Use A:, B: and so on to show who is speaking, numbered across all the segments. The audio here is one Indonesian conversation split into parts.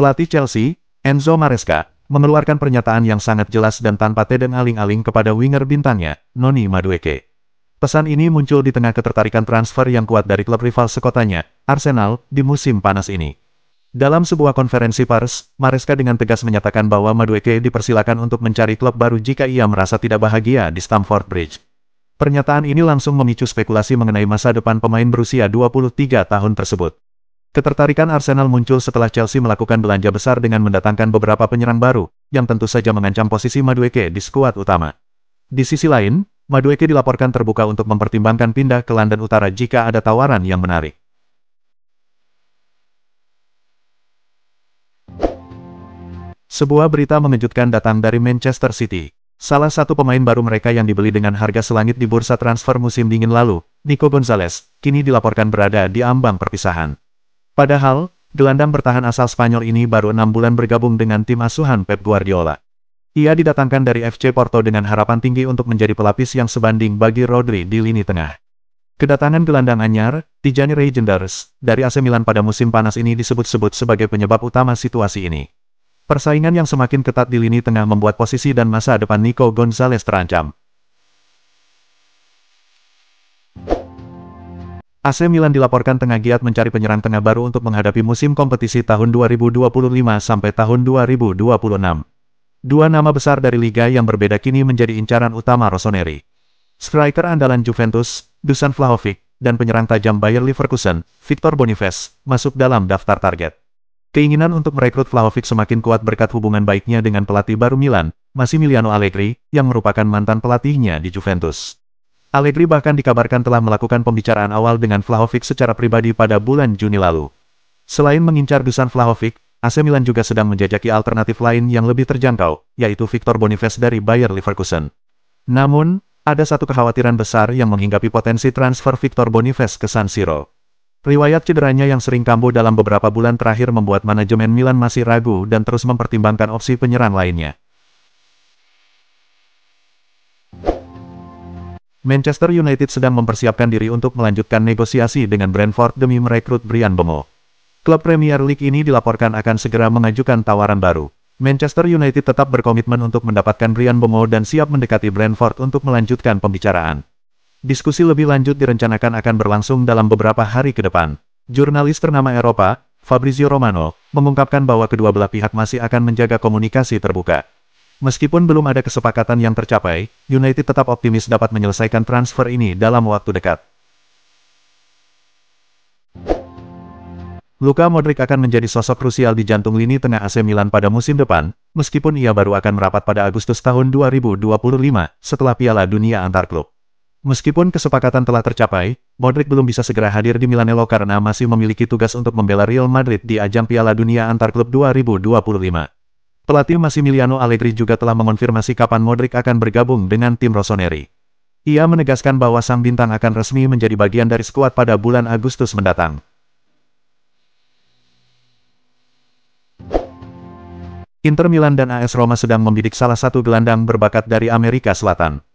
A: Pelatih Chelsea, Enzo Maresca, mengeluarkan pernyataan yang sangat jelas dan tanpa tedeng aling-aling kepada winger bintangnya, Noni Madueke. Pesan ini muncul di tengah ketertarikan transfer yang kuat dari klub rival sekotanya, Arsenal, di musim panas ini. Dalam sebuah konferensi pers, Maresca dengan tegas menyatakan bahwa Madueke dipersilakan untuk mencari klub baru jika ia merasa tidak bahagia di Stamford Bridge. Pernyataan ini langsung memicu spekulasi mengenai masa depan pemain berusia 23 tahun tersebut. Ketertarikan Arsenal muncul setelah Chelsea melakukan belanja besar dengan mendatangkan beberapa penyerang baru, yang tentu saja mengancam posisi Madueke di skuad utama. Di sisi lain, Madueke dilaporkan terbuka untuk mempertimbangkan pindah ke London Utara jika ada tawaran yang menarik. Sebuah berita mengejutkan datang dari Manchester City. Salah satu pemain baru mereka yang dibeli dengan harga selangit di bursa transfer musim dingin lalu, Nico Gonzalez, kini dilaporkan berada di ambang perpisahan. Padahal, gelandang bertahan asal Spanyol ini baru 6 bulan bergabung dengan tim asuhan Pep Guardiola. Ia didatangkan dari FC Porto dengan harapan tinggi untuk menjadi pelapis yang sebanding bagi Rodri di lini tengah. Kedatangan gelandang anyar, Tijani Reijnders, dari AC Milan pada musim panas ini disebut-sebut sebagai penyebab utama situasi ini. Persaingan yang semakin ketat di lini tengah membuat posisi dan masa depan Nico Gonzalez terancam. AC Milan dilaporkan tengah giat mencari penyerang tengah baru untuk menghadapi musim kompetisi tahun 2025 sampai tahun 2026. Dua nama besar dari liga yang berbeda kini menjadi incaran utama Rossoneri. Striker andalan Juventus, Dusan Vlahovic, dan penyerang tajam Bayer Leverkusen, Victor Boniface, masuk dalam daftar target. Keinginan untuk merekrut Vlahovic semakin kuat berkat hubungan baiknya dengan pelatih baru Milan, Massimiliano Allegri, yang merupakan mantan pelatihnya di Juventus. Allegri bahkan dikabarkan telah melakukan pembicaraan awal dengan Vlahovic secara pribadi pada bulan Juni lalu. Selain mengincar Dusan Vlahovic, AC Milan juga sedang menjajaki alternatif lain yang lebih terjangkau, yaitu Victor Boniface dari Bayer Leverkusen. Namun, ada satu kekhawatiran besar yang menghinggapi potensi transfer Victor Boniface ke San Siro. Riwayat cederanya yang sering kambuh dalam beberapa bulan terakhir membuat manajemen Milan masih ragu dan terus mempertimbangkan opsi penyerang lainnya. Manchester United sedang mempersiapkan diri untuk melanjutkan negosiasi dengan Brentford demi merekrut Bryan Mbeumo. Klub Premier League ini dilaporkan akan segera mengajukan tawaran baru. Manchester United tetap berkomitmen untuk mendapatkan Bryan Mbeumo dan siap mendekati Brentford untuk melanjutkan pembicaraan. Diskusi lebih lanjut direncanakan akan berlangsung dalam beberapa hari ke depan. Jurnalis ternama Eropa, Fabrizio Romano, mengungkapkan bahwa kedua belah pihak masih akan menjaga komunikasi terbuka. Meskipun belum ada kesepakatan yang tercapai, United tetap optimis dapat menyelesaikan transfer ini dalam waktu dekat. Luka Modric akan menjadi sosok krusial di jantung lini tengah AC Milan pada musim depan, meskipun ia baru akan merapat pada Agustus tahun 2025, setelah Piala Dunia antar klub. Meskipun kesepakatan telah tercapai, Modric belum bisa segera hadir di Milanello karena masih memiliki tugas untuk membela Real Madrid di ajang Piala Dunia antar klub 2025. Pelatih Massimiliano Allegri juga telah mengonfirmasi kapan Modric akan bergabung dengan tim Rossoneri. Ia menegaskan bahwa sang bintang akan resmi menjadi bagian dari skuad pada bulan Agustus mendatang. Inter Milan dan AS Roma sedang membidik salah satu gelandang berbakat dari Amerika Selatan.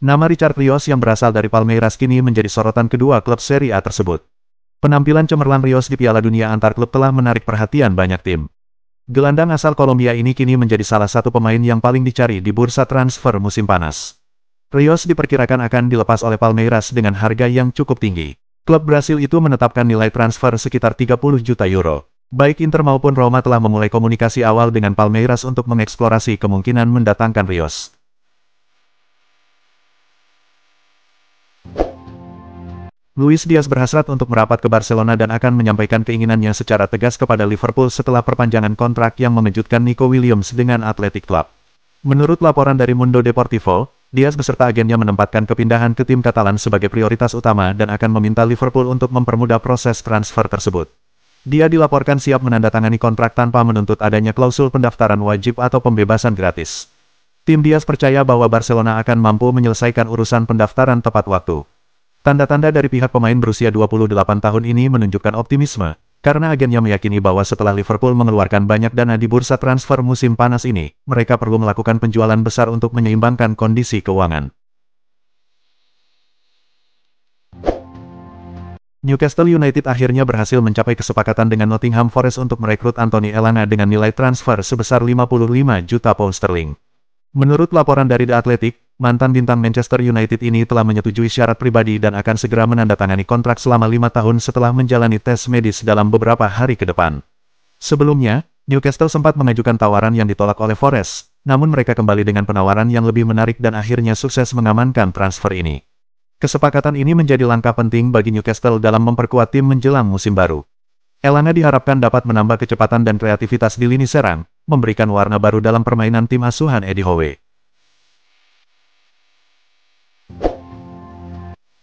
A: Nama Richard Rios yang berasal dari Palmeiras kini menjadi sorotan kedua klub Serie A tersebut. Penampilan cemerlang Rios di Piala Dunia antar klub telah menarik perhatian banyak tim. Gelandang asal Kolombia ini kini menjadi salah satu pemain yang paling dicari di bursa transfer musim panas. Rios diperkirakan akan dilepas oleh Palmeiras dengan harga yang cukup tinggi. Klub Brasil itu menetapkan nilai transfer sekitar 30 juta euro. Baik Inter maupun Roma telah memulai komunikasi awal dengan Palmeiras untuk mengeksplorasi kemungkinan mendatangkan Rios. Luis Diaz berhasrat untuk merapat ke Barcelona dan akan menyampaikan keinginannya secara tegas kepada Liverpool setelah perpanjangan kontrak yang mengejutkan Nico Williams dengan Athletic Club. Menurut laporan dari Mundo Deportivo, Diaz beserta agennya menempatkan kepindahan ke tim Katalan sebagai prioritas utama dan akan meminta Liverpool untuk mempermudah proses transfer tersebut. Dia dilaporkan siap menandatangani kontrak tanpa menuntut adanya klausul pendaftaran wajib atau pembebasan gratis. Tim Diaz percaya bahwa Barcelona akan mampu menyelesaikan urusan pendaftaran tepat waktu. Tanda-tanda dari pihak pemain berusia 28 tahun ini menunjukkan optimisme, karena agennya meyakini bahwa setelah Liverpool mengeluarkan banyak dana di bursa transfer musim panas ini, mereka perlu melakukan penjualan besar untuk menyeimbangkan kondisi keuangan. Newcastle United akhirnya berhasil mencapai kesepakatan dengan Nottingham Forest untuk merekrut Anthony Elanga dengan nilai transfer sebesar 55 juta pound sterling. Menurut laporan dari The Athletic, mantan bintang Manchester United ini telah menyetujui syarat pribadi dan akan segera menandatangani kontrak selama 5 tahun setelah menjalani tes medis dalam beberapa hari ke depan. Sebelumnya, Newcastle sempat mengajukan tawaran yang ditolak oleh Forest, namun mereka kembali dengan penawaran yang lebih menarik dan akhirnya sukses mengamankan transfer ini. Kesepakatan ini menjadi langkah penting bagi Newcastle dalam memperkuat tim menjelang musim baru. Elanga diharapkan dapat menambah kecepatan dan kreativitas di lini serang, memberikan warna baru dalam permainan tim asuhan Eddie Howe.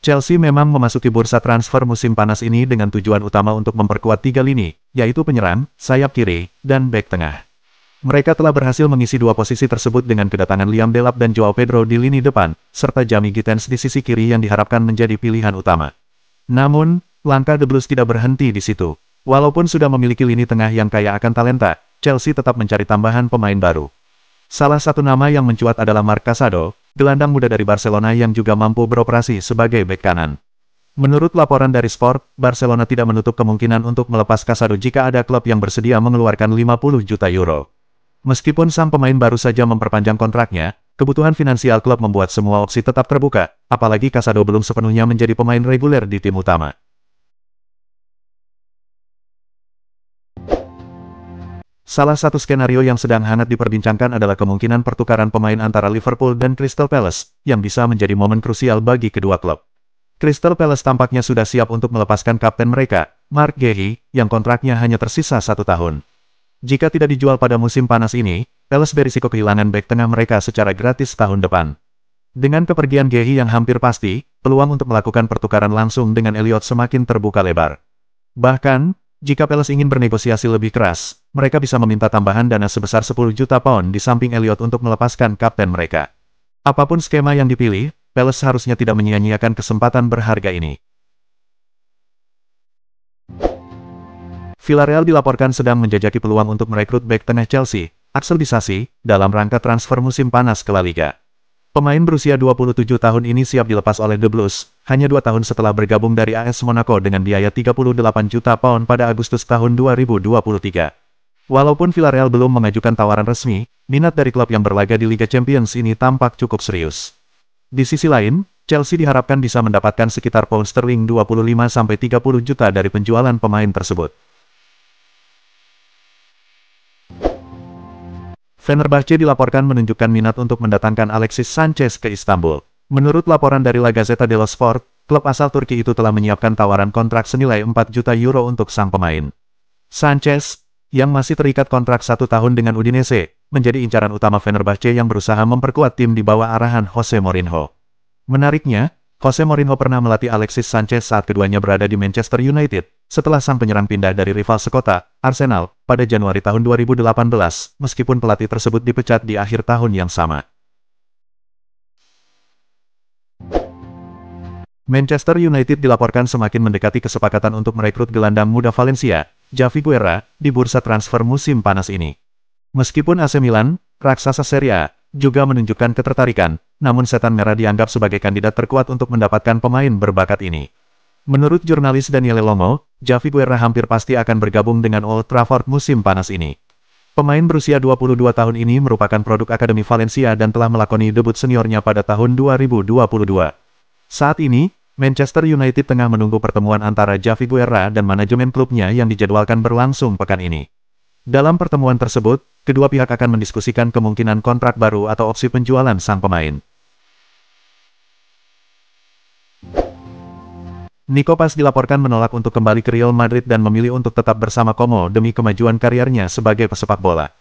A: Chelsea memang memasuki bursa transfer musim panas ini dengan tujuan utama untuk memperkuat 3 lini, yaitu penyerang, sayap kiri, dan bek tengah. Mereka telah berhasil mengisi 2 posisi tersebut dengan kedatangan Liam Delap dan Joao Pedro di lini depan, serta Jamie Gittens di sisi kiri yang diharapkan menjadi pilihan utama. Namun, langkah The Blues tidak berhenti di situ. Walaupun sudah memiliki lini tengah yang kaya akan talenta, Chelsea tetap mencari tambahan pemain baru. Salah satu nama yang mencuat adalah Marc Casado, gelandang muda dari Barcelona yang juga mampu beroperasi sebagai bek kanan. Menurut laporan dari Sport, Barcelona tidak menutup kemungkinan untuk melepas Casado jika ada klub yang bersedia mengeluarkan 50 juta euro. Meskipun sang pemain baru saja memperpanjang kontraknya, kebutuhan finansial klub membuat semua opsi tetap terbuka, apalagi Casado belum sepenuhnya menjadi pemain reguler di tim utama. Salah satu skenario yang sedang hangat diperbincangkan adalah kemungkinan pertukaran pemain antara Liverpool dan Crystal Palace, yang bisa menjadi momen krusial bagi kedua klub. Crystal Palace tampaknya sudah siap untuk melepaskan kapten mereka, Marc Guéhi, yang kontraknya hanya tersisa 1 tahun. Jika tidak dijual pada musim panas ini, Palace berisiko kehilangan bek tengah mereka secara gratis tahun depan. Dengan kepergian Guéhi yang hampir pasti, peluang untuk melakukan pertukaran langsung dengan Elliott semakin terbuka lebar. Bahkan, jika Palace ingin bernegosiasi lebih keras, mereka bisa meminta tambahan dana sebesar 10 juta pound di samping Elliott untuk melepaskan kapten mereka. Apapun skema yang dipilih, Palace harusnya tidak menyia-nyiakan kesempatan berharga ini. Villarreal dilaporkan sedang menjajaki peluang untuk merekrut bek tengah Chelsea, Axel Disasi, dalam rangka transfer musim panas ke La Liga. Pemain berusia 27 tahun ini siap dilepas oleh The Blues, hanya 2 tahun setelah bergabung dari AS Monaco dengan biaya 38 juta pound pada Agustus tahun 2023. Walaupun Villarreal belum mengajukan tawaran resmi, minat dari klub yang berlaga di Liga Champions ini tampak cukup serius. Di sisi lain, Chelsea diharapkan bisa mendapatkan sekitar pound sterling 25-30 juta dari penjualan pemain tersebut. Fenerbahce dilaporkan menunjukkan minat untuk mendatangkan Alexis Sanchez ke Istanbul. Menurut laporan dari La Gazzetta dello Sport, klub asal Turki itu telah menyiapkan tawaran kontrak senilai 4 juta euro untuk sang pemain. Sanchez, yang masih terikat kontrak 1 tahun dengan Udinese, menjadi incaran utama Fenerbahce yang berusaha memperkuat tim di bawah arahan Jose Mourinho. Menariknya, Jose Mourinho pernah melatih Alexis Sanchez saat keduanya berada di Manchester United, setelah sang penyerang pindah dari rival sekota, Arsenal, pada Januari tahun 2018, meskipun pelatih tersebut dipecat di akhir tahun yang sama. Manchester United dilaporkan semakin mendekati kesepakatan untuk merekrut gelandang muda Valencia, Javi Guerra, di bursa transfer musim panas ini. Meskipun AC Milan, raksasa Serie A, juga menunjukkan ketertarikan, namun setan merah dianggap sebagai kandidat terkuat untuk mendapatkan pemain berbakat ini. Menurut jurnalis Daniele Lomo, Javi Guerra hampir pasti akan bergabung dengan Old Trafford musim panas ini. Pemain berusia 22 tahun ini merupakan produk Akademi Valencia dan telah melakoni debut seniornya pada tahun 2022. Saat ini, Manchester United tengah menunggu pertemuan antara Javi Guerra dan manajemen klubnya yang dijadwalkan berlangsung pekan ini. Dalam pertemuan tersebut, kedua pihak akan mendiskusikan kemungkinan kontrak baru atau opsi penjualan sang pemain. Nico Paz dilaporkan menolak untuk kembali ke Real Madrid dan memilih untuk tetap bersama Como demi kemajuan kariernya sebagai pesepak bola.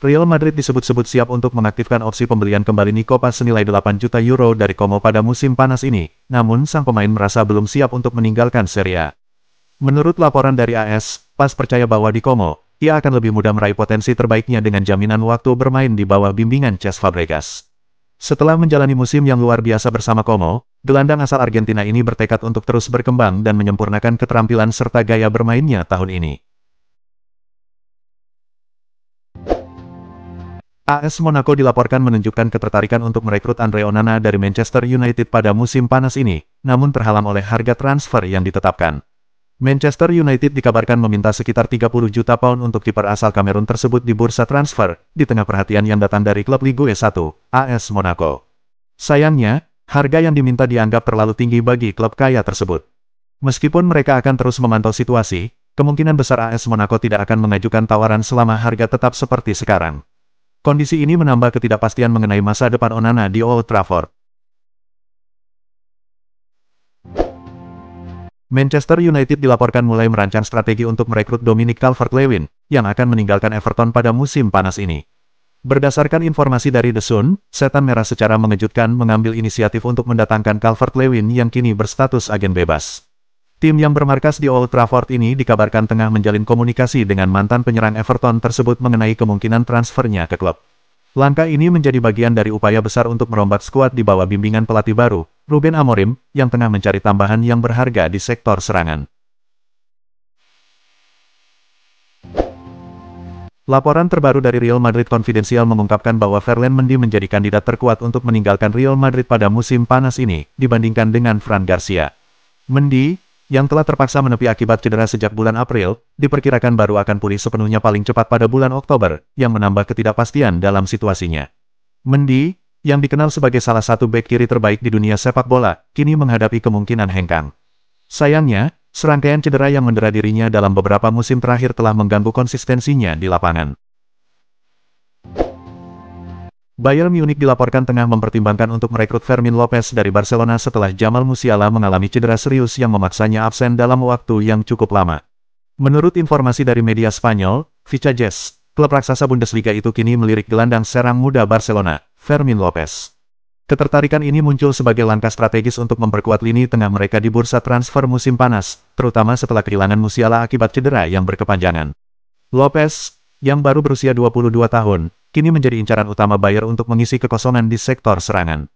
A: Real Madrid disebut-sebut siap untuk mengaktifkan opsi pembelian kembali Nico Paz senilai 8 juta euro dari Como pada musim panas ini, namun sang pemain merasa belum siap untuk meninggalkan Serie A. Menurut laporan dari AS, Paz percaya bahwa di Como, ia akan lebih mudah meraih potensi terbaiknya dengan jaminan waktu bermain di bawah bimbingan Cesc Fabregas. Setelah menjalani musim yang luar biasa bersama Como, gelandang asal Argentina ini bertekad untuk terus berkembang dan menyempurnakan keterampilan serta gaya bermainnya tahun ini. AS Monaco dilaporkan menunjukkan ketertarikan untuk merekrut Andre Onana dari Manchester United pada musim panas ini, namun terhalang oleh harga transfer yang ditetapkan. Manchester United dikabarkan meminta sekitar 30 juta pound untuk kiper asal Kamerun tersebut di bursa transfer, di tengah perhatian yang datang dari klub Ligue 1, AS Monaco. Sayangnya, harga yang diminta dianggap terlalu tinggi bagi klub kaya tersebut. Meskipun mereka akan terus memantau situasi, kemungkinan besar AS Monaco tidak akan mengajukan tawaran selama harga tetap seperti sekarang. Kondisi ini menambah ketidakpastian mengenai masa depan Onana di Old Trafford. Manchester United dilaporkan mulai merancang strategi untuk merekrut Dominic Calvert-Lewin, yang akan meninggalkan Everton pada musim panas ini. Berdasarkan informasi dari The Sun, Setan Merah secara mengejutkan mengambil inisiatif untuk mendatangkan Calvert-Lewin yang kini berstatus agen bebas. Tim yang bermarkas di Old Trafford ini dikabarkan tengah menjalin komunikasi dengan mantan penyerang Everton tersebut mengenai kemungkinan transfernya ke klub. Langkah ini menjadi bagian dari upaya besar untuk merombak skuad di bawah bimbingan pelatih baru, Ruben Amorim, yang tengah mencari tambahan yang berharga di sektor serangan. Laporan terbaru dari Real Madrid Confidencial mengungkapkan bahwa Ferland Mendy menjadi kandidat terkuat untuk meninggalkan Real Madrid pada musim panas ini, dibandingkan dengan Fran Garcia. Mendy, yang telah terpaksa menepi akibat cedera sejak bulan April, diperkirakan baru akan pulih sepenuhnya paling cepat pada bulan Oktober, yang menambah ketidakpastian dalam situasinya. Mendy, yang dikenal sebagai salah satu bek kiri terbaik di dunia sepak bola, kini menghadapi kemungkinan hengkang. Sayangnya, serangkaian cedera yang mendera dirinya dalam beberapa musim terakhir telah mengganggu konsistensinya di lapangan. Bayern Munich dilaporkan tengah mempertimbangkan untuk merekrut Fermin Lopez dari Barcelona setelah Jamal Musiala mengalami cedera serius yang memaksanya absen dalam waktu yang cukup lama. Menurut informasi dari media Spanyol, Vichajes, klub raksasa Bundesliga itu kini melirik gelandang serang muda Barcelona, Fermin Lopez. Ketertarikan ini muncul sebagai langkah strategis untuk memperkuat lini tengah mereka di bursa transfer musim panas, terutama setelah kehilangan Musiala akibat cedera yang berkepanjangan. Lopez, yang baru berusia 22 tahun, kini menjadi incaran utama Bayern untuk mengisi kekosongan di sektor serangan.